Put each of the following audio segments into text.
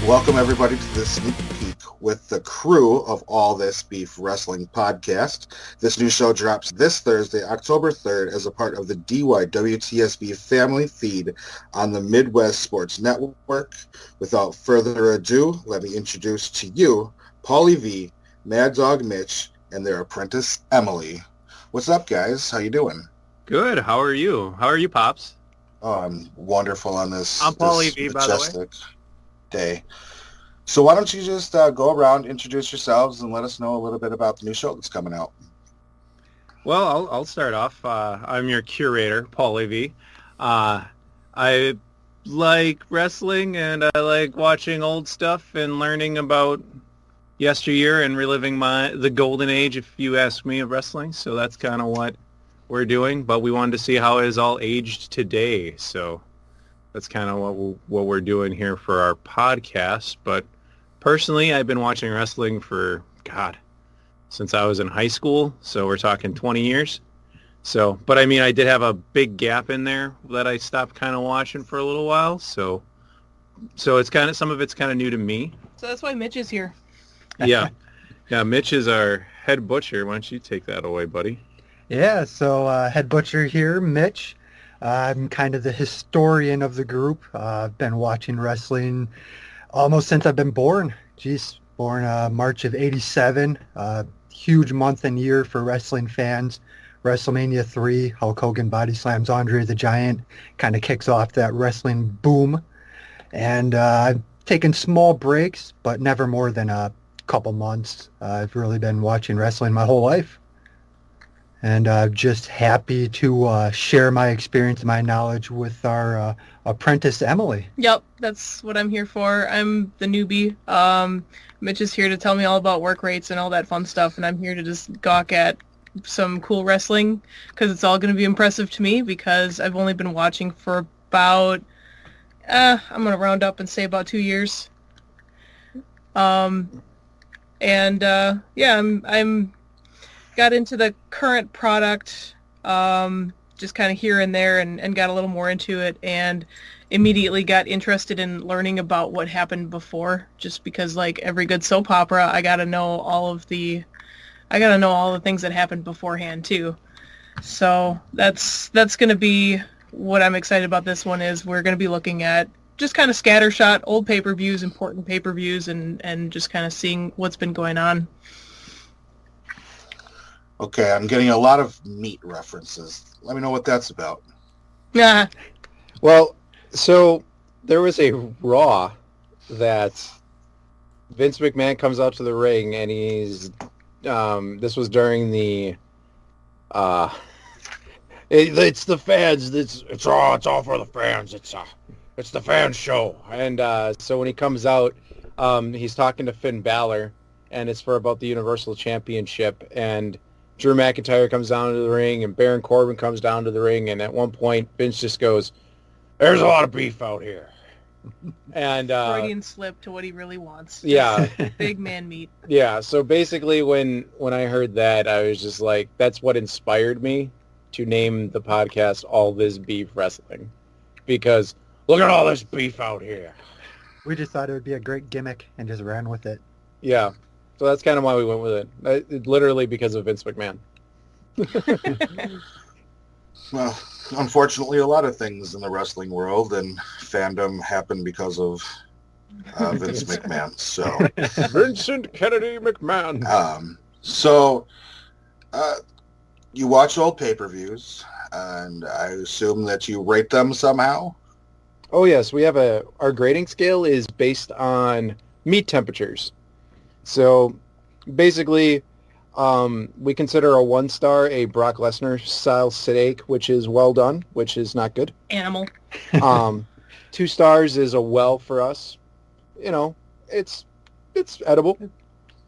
Welcome everybody to this sneak peek with the crew of All This Beef Wrestling podcast. This new show drops this Thursday, October 3rd, as a part of the DYWTSB family feed on the Midwest Sports Network. Without further ado, let me introduce to you Paulie V, Mad Dog Mitch, and their apprentice Emily. What's up, guys? How you doing? Good. How are you? How are you, Pops? Oh, I'm wonderful on this. I'm Paulie V, by the way. Day. So why don't you just go around, introduce yourselves, and let us know a little bit about the new show that's coming out. Well, I'll start off. I'm your curator, Paulie V. I like wrestling, and I like watching old stuff and learning about yesteryear and reliving the golden age, if you ask me, of wrestling. So that's kind of what we're doing. But we wanted to see how it is all aged today. So that's kind of what we're doing here for our podcast. But personally, I've been watching wrestling for, since I was in high school. So we're talking 20 years. So, but I mean, I did have a big gap in there that I stopped kind of watching for a little while. So it's kind of, some of it's kind of new to me. So that's why Mitch is here. Yeah. Yeah, Mitch is our head butcher. Why don't you take that away, buddy? Yeah, so head butcher here, Mitch. I'm kind of the historian of the group. I've been watching wrestling almost since I've been born. Born March of '87. Huge month and year for wrestling fans. WrestleMania 3, Hulk Hogan body slams Andre the Giant, kind of kicks off that wrestling boom. And I've taken small breaks, but never more than a couple months. I've really been watching wrestling my whole life. And just happy to share my experience, my knowledge with our apprentice, Emily. Yep, that's what I'm here for. I'm the newbie. Mitch is here to tell me all about work rates and all that fun stuff, and I'm here to just gawk at some cool wrestling, because it's all going to be impressive to me, because I've only been watching for about, I'm going to round up and say about 2 years. Yeah, I'm got into the current product just kind of here and there, and got a little more into it, and immediately got interested in learning about what happened before, just because, like every good soap opera, I gotta know all the things that happened beforehand too. So that's going to be what I'm excited about. This one is we're going to be looking at just kind of scattershot old pay-per-views, important pay-per-views, and just kind of seeing what's been going on. Okay, I'm getting a lot of meat references. Let me know what that's about. Yeah. Well, so there was a Raw that Vince McMahon comes out to the ring, and he's this was during the it's the fans. It's all for the fans. It's the fans show. And so when he comes out, he's talking to Finn Balor, and it's for about the Universal Championship. And Drew McIntyre comes down to the ring, and Baron Corbin comes down to the ring, and at one point, Vince just goes, "There's a lot of beef out here." And Freudian slip to what he really wants. Yeah. Big man meat. Yeah, so basically when I heard that, I was just like, that's what inspired me to name the podcast All This Beef Wrestling. Because look at all this beef out here. We just thought it would be a great gimmick and just ran with it. Yeah. So that's kind of why we went with it. Literally because of Vince McMahon. Well, unfortunately, a lot of things in the wrestling world and fandom happen because of Vince McMahon. So Vincent Kennedy McMahon. You watch old pay-per-views, and I assume that you rate them somehow? Oh, yes. We have our grading scale is based on meat temperatures. So basically, we consider a 1-star a Brock Lesnar style steak, which is well done, which is not good. Animal. 2 stars is a well for us. You know, it's edible.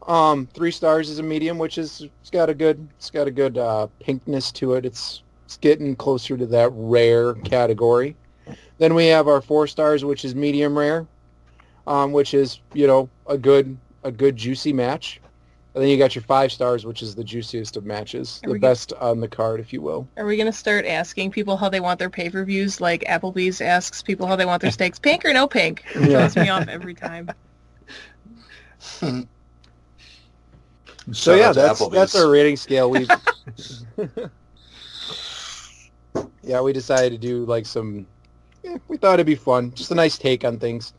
3 stars is a medium, which is it's got a good pinkness to it. It's getting closer to that rare category. Then we have our 4 stars, which is medium rare, which is a good juicy match. And then you got your 5 stars, which is the juiciest of matches, the best on the card, if you will. Are we going to start asking people how they want their pay-per-views, like Applebee's asks people how they want their steaks, pink or no pink? It throws me off every time. So Shout yeah, out to that's Applebee's. our rating scale. We we decided to do like some. Yeah, we thought it'd be fun, just a nice take on things.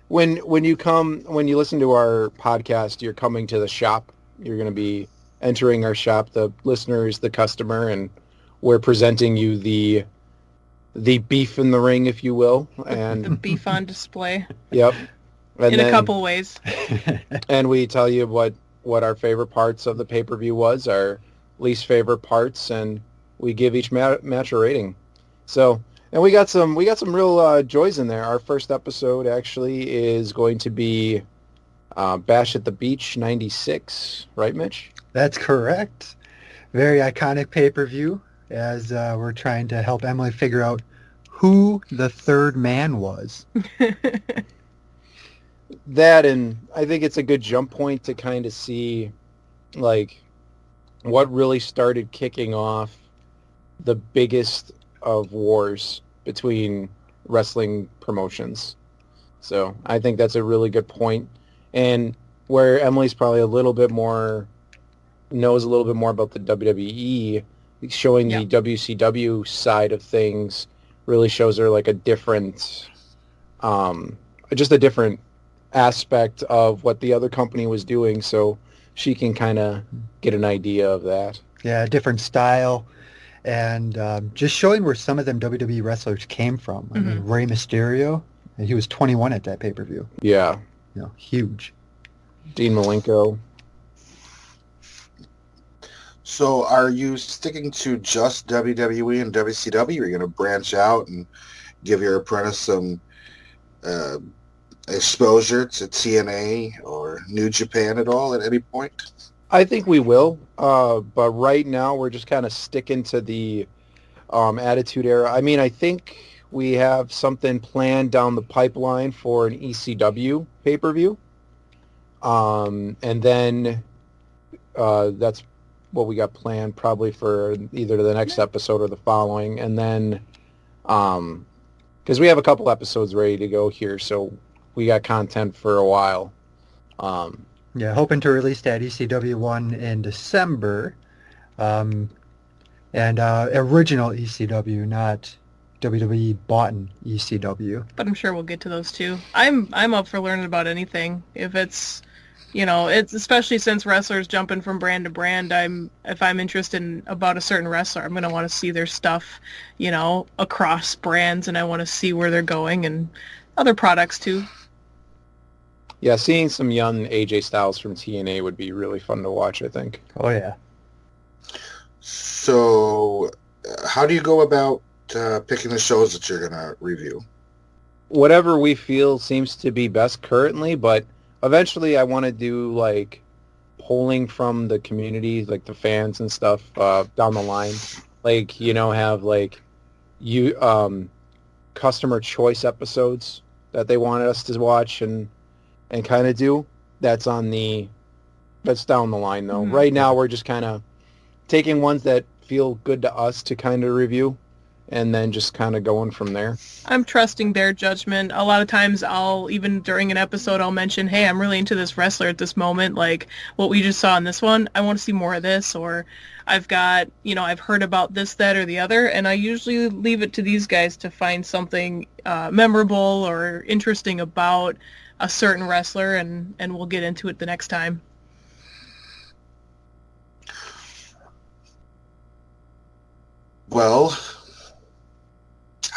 When you listen to our podcast, you're coming to the shop. You're going to be entering our shop. The listener is the customer, and we're presenting you the beef in the ring, if you will. The And beef on display yep, and in then, a couple ways. and we tell you what our favorite parts of the pay-per-view was, our least favorite parts, and we give each match a rating. So, and we got some real joys in there. Our first episode actually is going to be Bash at the Beach '96, right, Mitch? That's correct. Very iconic pay-per-view as we're trying to help Emily figure out who the third man was. That, and I think it's a good jump point to kind of see like what really started kicking off the biggest of wars between wrestling promotions. So I think that's a really good point. And where Emily's probably knows a little bit more about the WWE, showing the WCW side of things really shows her like a different, just a different aspect of what the other company was doing, so she can kind of get an idea of that. Yeah, different style, and just showing where some of them WWE wrestlers came from. I mean, Rey Mysterio, he was 21 at that pay-per-view. Yeah. Huge. Dean Malenko. So are you sticking to just WWE and WCW? Or are you going to branch out and give your apprentice some exposure to TNA or New Japan at all at any point? I think we will, but right now we're just kind of sticking to the Attitude Era. I mean, I think we have something planned down the pipeline for an ECW pay-per-view, and then that's what we got planned probably for either the next episode or the following, and then because we have a couple episodes ready to go here, so we got content for a while. Yeah, hoping to release that ECW one in December, and original ECW, not WWE bought ECW. But I'm sure we'll get to those too. I'm up for learning about anything. If it's, it's especially since wrestlers jumping from brand to brand. If I'm interested about a certain wrestler, I'm gonna want to see their stuff, across brands, and I want to see where they're going and other products too. Yeah, seeing some young AJ Styles from TNA would be really fun to watch, I think. Oh, yeah. So how do you go about picking the shows that you're going to review? Whatever we feel seems to be best currently, but eventually I want to do, like, polling from the community, like the fans and stuff down the line. Like, have, like, customer choice episodes that they wanted us to watch and kind of do. That's down the line, though. Right now, we're just kind of taking ones that feel good to us to kind of review, and then just kind of going from there. I'm trusting their judgment. A lot of times even during an episode, I'll mention, hey, I'm really into this wrestler at this moment, like what we just saw in this one. I want to see more of this, or I've got, I've heard about this, that, or the other, and I usually leave it to these guys to find something memorable or interesting about a certain wrestler, and we'll get into it the next time. Well,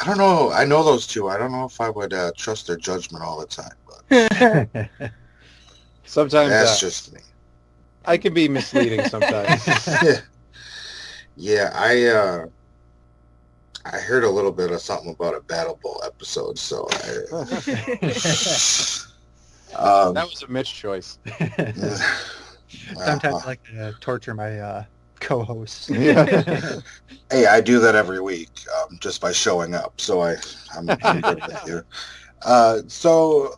I don't know. I know those two. I don't know if I would trust their judgment all the time. But Sometimes that's just me. I can be misleading sometimes. Yeah, I heard a little bit of something about a Battle Bowl episode, so that was a Mitch choice. Sometimes I like to torture my co-hosts. Hey, I do that every week just by showing up, so I'm good with you. So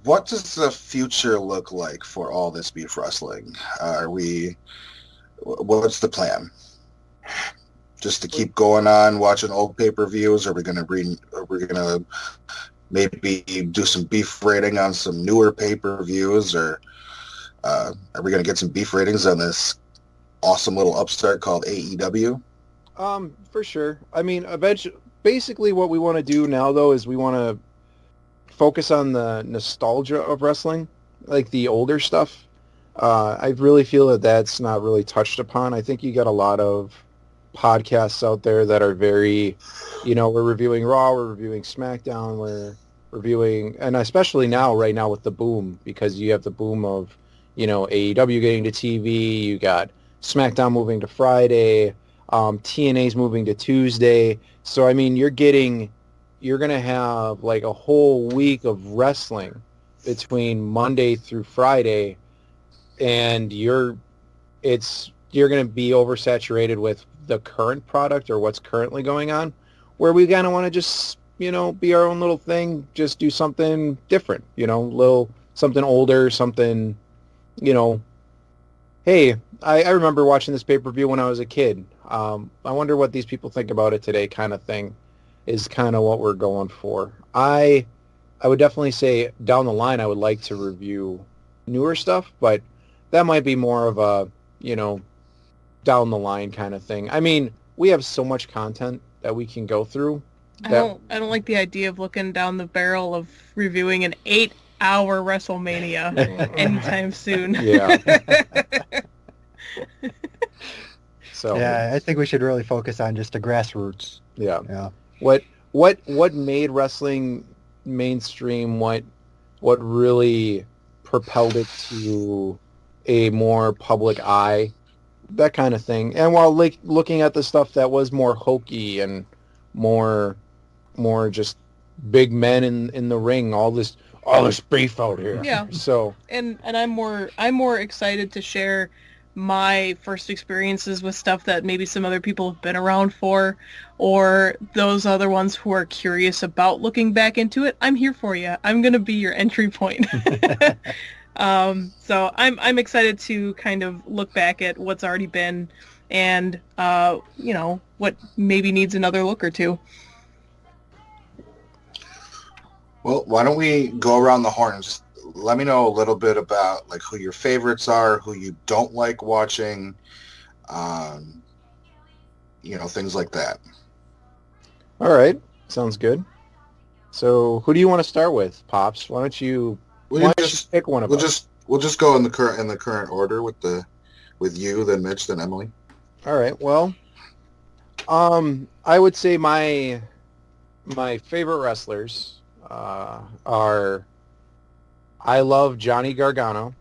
what does the future look like for All This Beef Wrestling? What's the plan? Just to keep going on watching old pay-per-views? Are we gonna maybe do some beef rating on some newer pay-per-views, or are we going to get some beef ratings on this awesome little upstart called AEW? For sure. I mean, basically what we want to do now, though, is we want to focus on the nostalgia of wrestling, like the older stuff. I really feel that that's not really touched upon. I think you got a lot of podcasts out there that are very, we're reviewing Raw, we're reviewing SmackDown, we're reviewing, and especially right now with the boom, because you have the boom of, AEW getting to TV, you got SmackDown moving to Friday, TNA's moving to Tuesday. So, I mean, you're going to have like a whole week of wrestling between Monday through Friday, and you're going to be oversaturated with the current product or what's currently going on, where we kind of want to just, be our own little thing, just do something different, something older, something, hey, I remember watching this pay-per-view when I was a kid. I wonder what these people think about it today, kind of thing, is kind of what we're going for. I would definitely say down the line I would like to review newer stuff, but that might be more of a, down the line kind of thing. I mean, we have so much content that we can go through. I don't like the idea of looking down the barrel of reviewing an 8-hour WrestleMania anytime soon. Yeah. So yeah, I think we should really focus on just the grassroots. Yeah. Yeah. What made wrestling mainstream? What really propelled it to a more public eye? That kind of thing. And while looking at the stuff that was more hokey and more just big men in the ring, all this beef out here. Yeah. So and I'm more excited to share my first experiences with stuff that maybe some other people have been around for, or those other ones who are curious about looking back into it. I'm here for you. I'm going to be your entry point. So I'm excited to kind of look back at what's already been and, what maybe needs another look or two. Well, why don't we go around the horn and just let me know a little bit about like who your favorites are, who you don't like watching, things like that. all right, sounds good. So who do you want to start with, Pops? Why don't you pick one of us? We'll just go in the current order with you, then Mitch, then Emily. All right. Well, I would say my favorite wrestlers are, I love Johnny Gargano,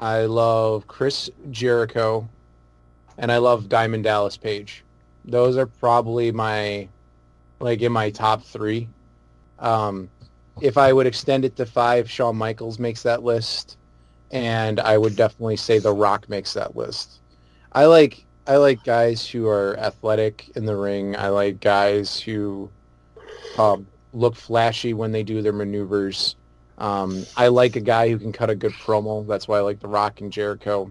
I love Chris Jericho, and I love Diamond Dallas Page. Those are probably in my top three. If I would extend it to 5, Shawn Michaels makes that list, and I would definitely say The Rock makes that list. I like guys who are athletic in the ring. I like guys who look flashy when they do their maneuvers. I like a guy who can cut a good promo. That's why I like The Rock and Jericho.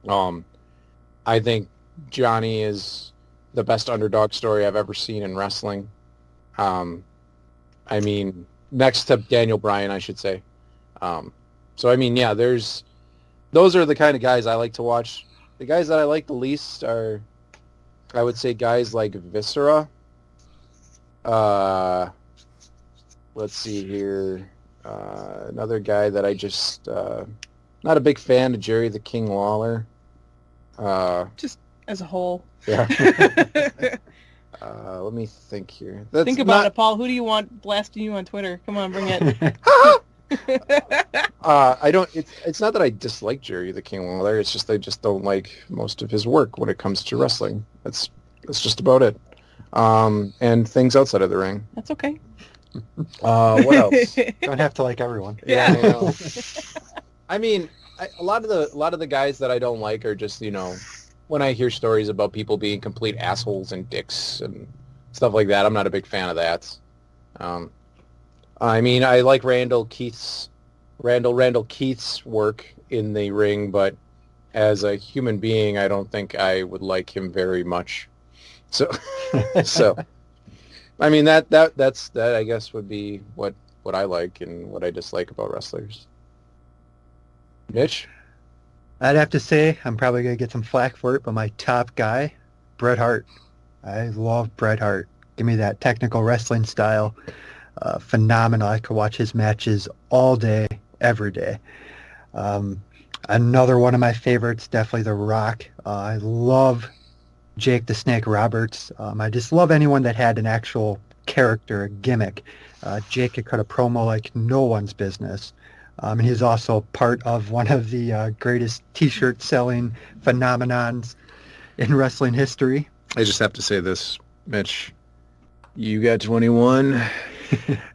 I think Johnny is the best underdog story I've ever seen in wrestling. I mean, next to Daniel Bryan, I should say. So, I mean, yeah, those are the kind of guys I like to watch. The guys that I like the least are, I would say, guys like Viscera. Let's see here. Another guy that I just, not a big fan of, Jerry the King Lawler. Just as a whole. Yeah. Let me think here. Think about it, Paul. Who do you want blasting you on Twitter? Come on, bring it. I don't. It's not that I dislike Jerry the King Lawler. It's just I just don't like most of his work when it comes to wrestling. That's just about it. And things outside of the ring. That's okay. What else? Don't have to like everyone. Yeah. I know. I mean, a lot of the guys that I don't like are just, when I hear stories about people being complete assholes and dicks and stuff like that, I'm not a big fan of that. I mean, I like Randall Keith's work in the ring, but as a human being, I don't think I would like him very much. So, I mean, that's I guess would be what I like and what I dislike about wrestlers. Mitch? I'd have to say I'm probably going to get some flack for it, but my top guy, Bret Hart. I love Bret Hart. Give me that technical wrestling style. Phenomenal. I could watch his matches all day, every day. Another one of my favorites, definitely The Rock. I love Jake the Snake Roberts. I just love anyone that had an actual character, a gimmick. Jake could cut a promo like no one's business. And he's also part of one of the greatest T-shirt selling phenomenons in wrestling history. I just have to say this, Mitch. You got 21.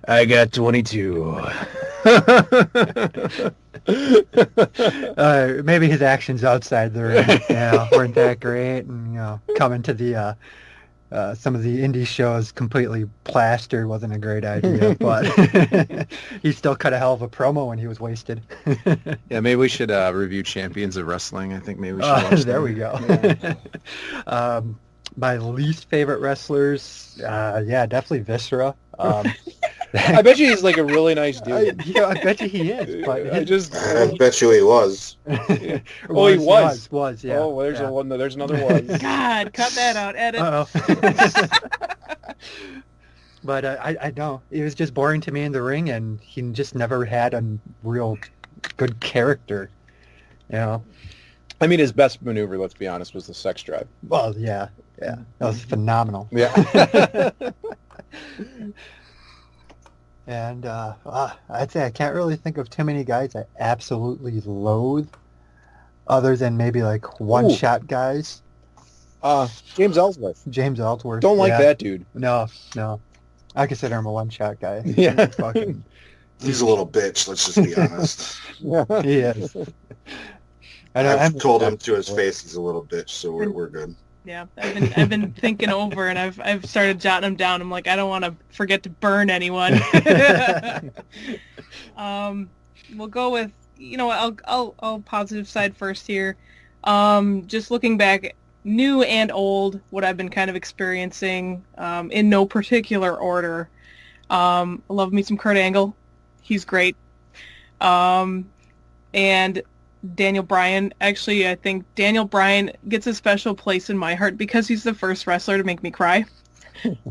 I got 22. Maybe his actions outside the ring, weren't that great, and coming to the some of the indie shows completely plastered wasn't a great idea, but he still cut a hell of a promo when he was wasted. Yeah, maybe we should review Champions of Wrestling. I think maybe we should watch there that. we go. Yeah. My least favorite wrestlers, definitely Viscera. I bet you he's like a really nice dude. I bet you he is. But I bet you he was. Yeah. Oh, he was. Was, yeah. Oh, there's yeah. one. There's another was. God, cut that out. Edit. Uh-oh. But I know. It was just boring to me in the ring, and he just never had a real good character. I mean, his best maneuver, let's be honest, was the sex drive. Well, yeah. That was phenomenal. Yeah. And I'd say I can't really think of too many guys I absolutely loathe, other than maybe like one-shot guys. James Ellsworth. James Ellsworth. Don't like that dude. No. I consider him a one-shot guy. Yeah. Fucking, He's a little bitch, let's just be honest. he is. I've told him to his face he's a little bitch, so we're good. Yeah, I've been thinking over, and I've started jotting them down. I'm like, I don't want to forget to burn anyone. We'll go with, I'll positive side first here. Just looking back, new and old, what I've been kind of experiencing, in no particular order. I love me some Kurt Angle. He's great. And Daniel Bryan. Actually, I think Daniel Bryan gets a special place in my heart because he's the first wrestler to make me cry.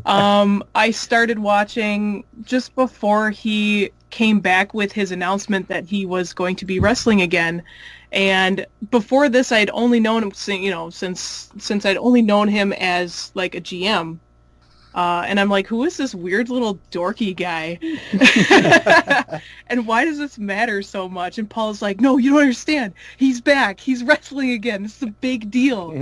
I started watching just before he came back with his announcement that he was going to be wrestling again. And before this, I'd only known him, since I'd only known him as like a GM. And I'm like, who is this weird little dorky guy? And why does this matter so much? And Paul's like, no, you don't understand. He's back. He's wrestling again. This is a big deal.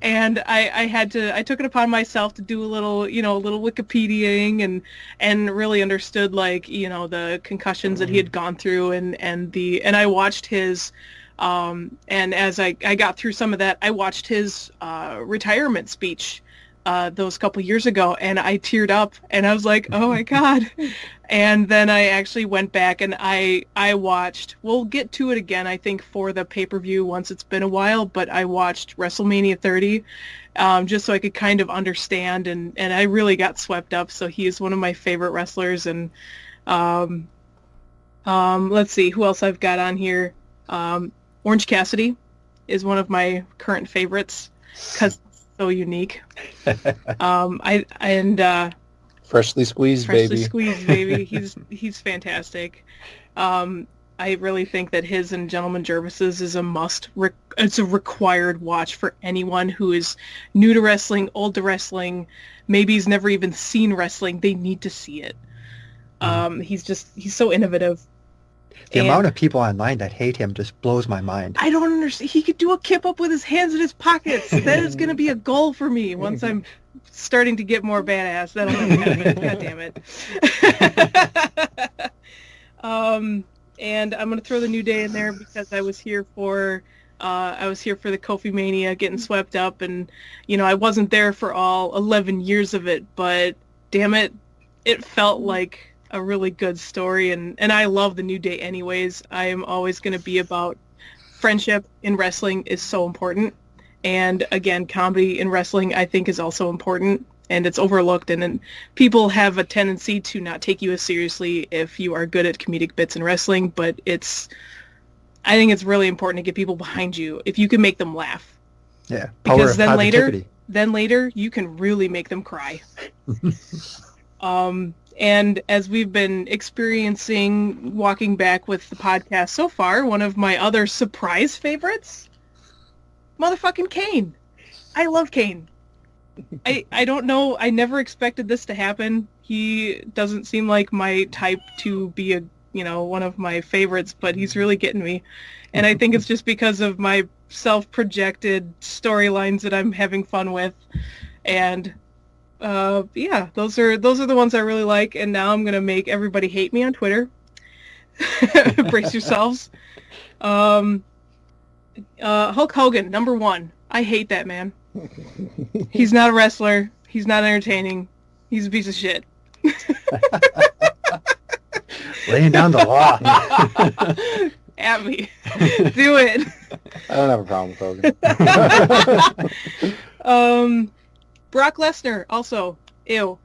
And I took it upon myself to do a little Wikipediaing and really understood the concussions that he had gone through and I watched his and as I got through some of that, I watched his retirement speech those couple years ago, and I teared up, and I was like, oh my God. And then I actually went back and I watched, we'll get to it again, I think, for the pay-per-view once it's been a while, but I watched WrestleMania 30 just so I could kind of understand, and I really got swept up. So he is one of my favorite wrestlers. And let's see who else I've got on here. Orange Cassidy is one of my current favorites because so unique. Freshly squeezed, baby. He's fantastic. I really think that his and Gentleman Jervis's is a must. It's a required watch for anyone who is new to wrestling, old to wrestling, maybe he's never even seen wrestling. They need to see it. He's so innovative. The amount of people online that hate him just blows my mind. I don't understand. He could do a kip up with his hands in his pockets. That is going to be a goal for me once I'm starting to get more badass. That'll happen. God damn it. And I'm going to throw the New Day in there because I was here for the Kofi Mania, getting swept up, and I wasn't there for all 11 years of it, but damn it, it felt like a really good story, and I love the New Day anyways. I am always going to be about friendship in wrestling is so important, and again, comedy in wrestling I think is also important, and it's overlooked, and people have a tendency to not take you as seriously if you are good at comedic bits in wrestling, but I think it's really important to get people behind you if you can make them laugh. Yeah. Because then later you can really make them cry. And as we've been experiencing walking back with the podcast so far, one of my other surprise favorites, motherfucking Kane. I love Kane. I don't know. I never expected this to happen. He doesn't seem like my type to be one of my favorites, but he's really getting me. And I think it's just because of my self-projected storylines that I'm having fun with. And those are the ones I really like. And now I'm gonna make everybody hate me on Twitter. Brace yourselves. Hulk Hogan, number 1. I hate that man. He's not a wrestler. He's not entertaining. He's a piece of shit. Laying down the law. At me. Do it. I don't have a problem with Hogan. Brock Lesnar, also. Ew.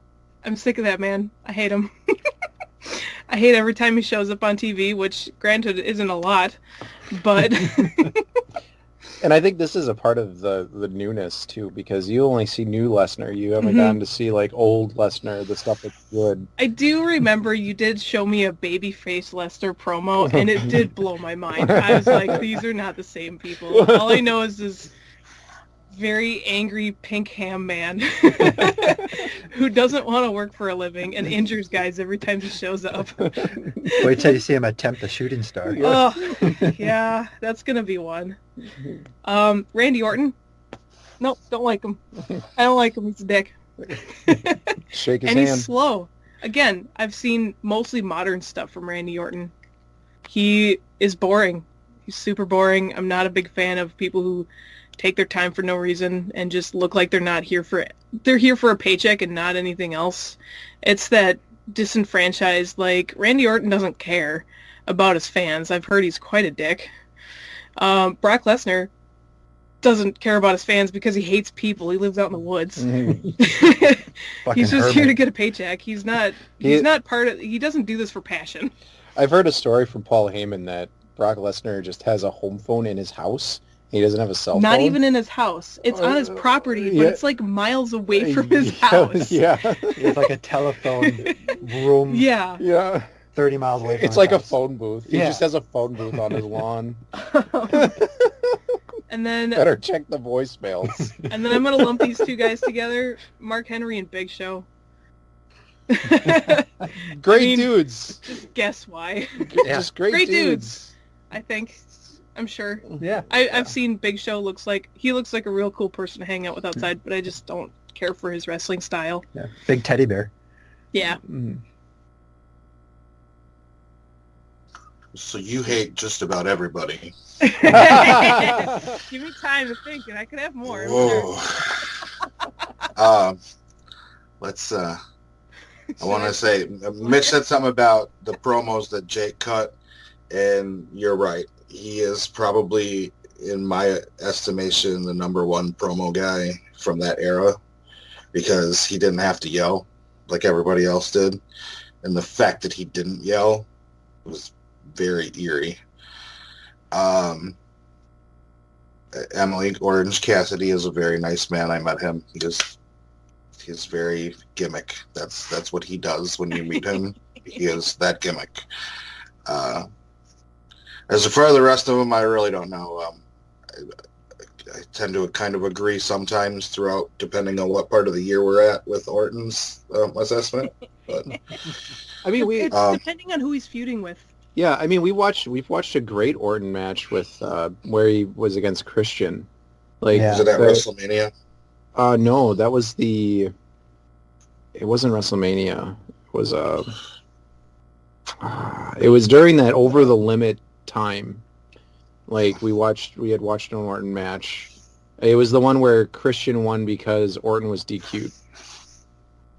I'm sick of that man. I hate him. I hate every time he shows up on TV, which, granted, isn't a lot, but... And I think this is a part of the newness, too, because you only see new Lesnar. You haven't gotten to see, like, old Lesnar, the stuff that's good. I do remember you did show me a babyface Lesnar promo, and it did blow my mind. I was like, these are not the same people. All I know is this very angry pink ham man who doesn't want to work for a living and injures guys every time he shows up. Wait till you see him attempt a shooting star. Oh, yeah, that's going to be one. Randy Orton. Nope, don't like him. I don't like him. He's a dick. Shake his and hand. He's slow. Again, I've seen mostly modern stuff from Randy Orton. He is boring. He's super boring. I'm not a big fan of people who take their time for no reason and just look like they're here for a paycheck and not anything else. It's that disenfranchised, like, Randy Orton doesn't care about his fans. I've heard he's quite a dick. Brock Lesnar doesn't care about his fans because he hates people. He lives out in the woods. He's just here to get a paycheck. He doesn't do this for passion. I've heard a story from Paul Heyman that Brock Lesnar just has a home phone in his house. He doesn't have a cell phone. Not even in his house. It's on his property, but it's like miles away from his house. Yeah. It's like a telephone room. Yeah. Yeah. 30 miles away from It's like house. a phone booth. He just has a phone booth on his lawn. And then Better check the voicemails. And then I'm going to lump these two guys together, Mark Henry and Big Show. Great dudes. Just guess why. Just great dudes. I think. I'm sure. Yeah. I've seen Big Show looks like a real cool person to hang out with outside, but I just don't care for his wrestling style. Yeah. Big teddy bear. Yeah. So you hate just about everybody. Give me time to think, and I could have more. Whoa. I want to say, Mitch said something about the promos that Jake cut, and you're right. He is probably, in my estimation, the number 1 promo guy from that era, because he didn't have to yell like everybody else did. And the fact that he didn't yell was very eerie. Emily Orange Cassidy is a very nice man. I met him. He's very gimmick. That's what he does when you meet him. He is that gimmick. As for the rest of them, I really don't know. I tend to kind of agree sometimes throughout, depending on what part of the year we're at with Orton's assessment. But I mean, it's depending on who he's feuding with. Yeah, I mean, we've watched a great Orton match with where he was against Christian. Like, was it at WrestleMania? No, that was it wasn't WrestleMania. It was during that Over the Limit time. Like, we had watched an Orton match. It was the one where Christian won because Orton was DQ'd.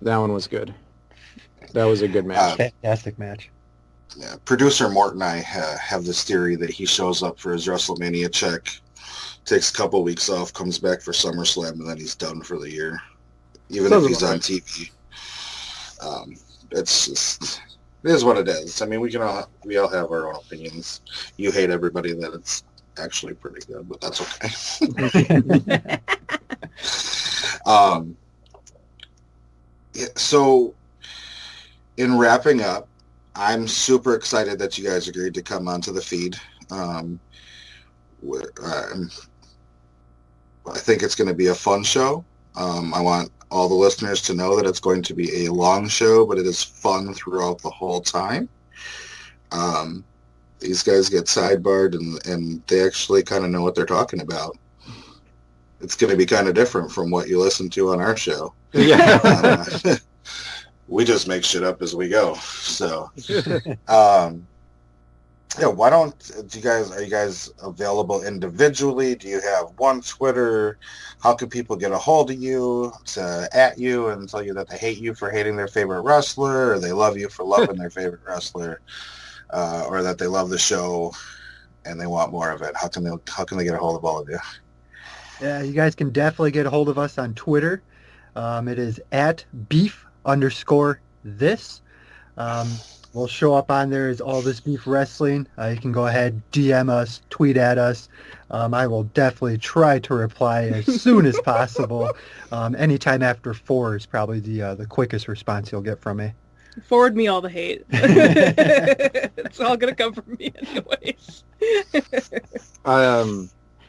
That one was good. That was a good match. Fantastic match. Yeah, producer Mort and I have this theory that he shows up for his WrestleMania check, takes a couple weeks off, comes back for SummerSlam, and then he's done for the year. even Sounds if he's about on right. TV. It's just, it is what it is. I mean, we all have our own opinions. You hate everybody that it's actually pretty good, but that's okay. Yeah, so in wrapping up, I'm super excited that you guys agreed to come onto the feed. I think it's going to be a fun show. I want all the listeners to know that it's going to be a long show, but it is fun throughout the whole time. These guys get sidebarred, and they actually kind of know what they're talking about. It's going to be kind of different from what you listen to on our show. Yeah. We just make shit up as we go. So, yeah, are you guys available individually? Do you have one Twitter? How can people get a hold of you to at you and tell you that they hate you for hating their favorite wrestler, or they love you for loving their favorite wrestler, or that they love the show and they want more of it? How can they get a hold of all of you? Yeah, you guys can definitely get a hold of us on Twitter. It is at beef_this. We'll show up on there as All This Beef Wrestling. You can go ahead, DM us, tweet at us. I will definitely try to reply as soon as possible. Anytime after 4 is probably the quickest response you'll get from me. Forward me all the hate. It's all gonna come from me anyways.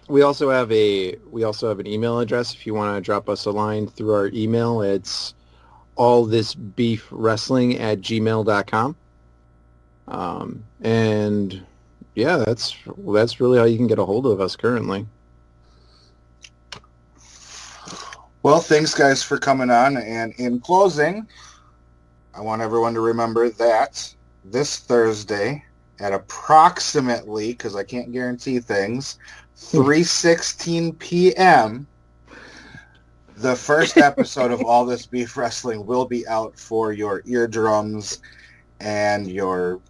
We also have an email address if you want to drop us a line through our email. It's allthisbeefwrestling@gmail.com. And yeah, that's really how you can get a hold of us currently. Well, thanks guys for coming on. And in closing, I want everyone to remember that this Thursday at approximately, because I can't guarantee things, 3:16 p.m., the first episode of All This Beef Wrestling will be out for your eardrums and your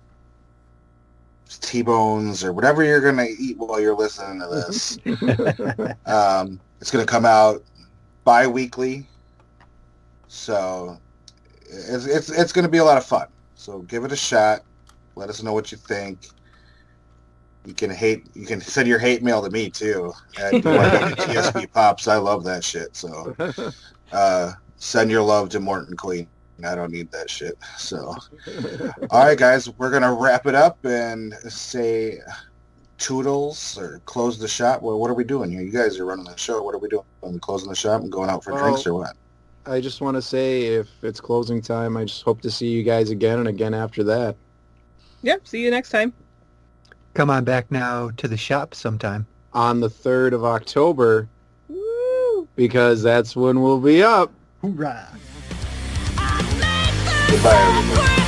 T-bones or whatever you're going to eat while you're listening to this. It's going to come out bi-weekly, so it's going to be a lot of fun. So give it a shot. Let us know what you think. You can send your hate mail to me too at DYWTSB Pops. I love that shit. So send your love to Morton Queen. I don't need that shit. So all right, guys, we're gonna wrap it up and say toodles or close the shop. Well, what are we doing here? You guys are running the show. What are we doing? Are we closing the shop and going out for drinks or what? I just want to say, if it's closing time, I just hope to see you guys again and again after that. Yep, see you next time. Come on back now to the shop sometime. On the 3rd of October, Woo! because that's when we'll be up. Hoorah! Goodbye, everybody.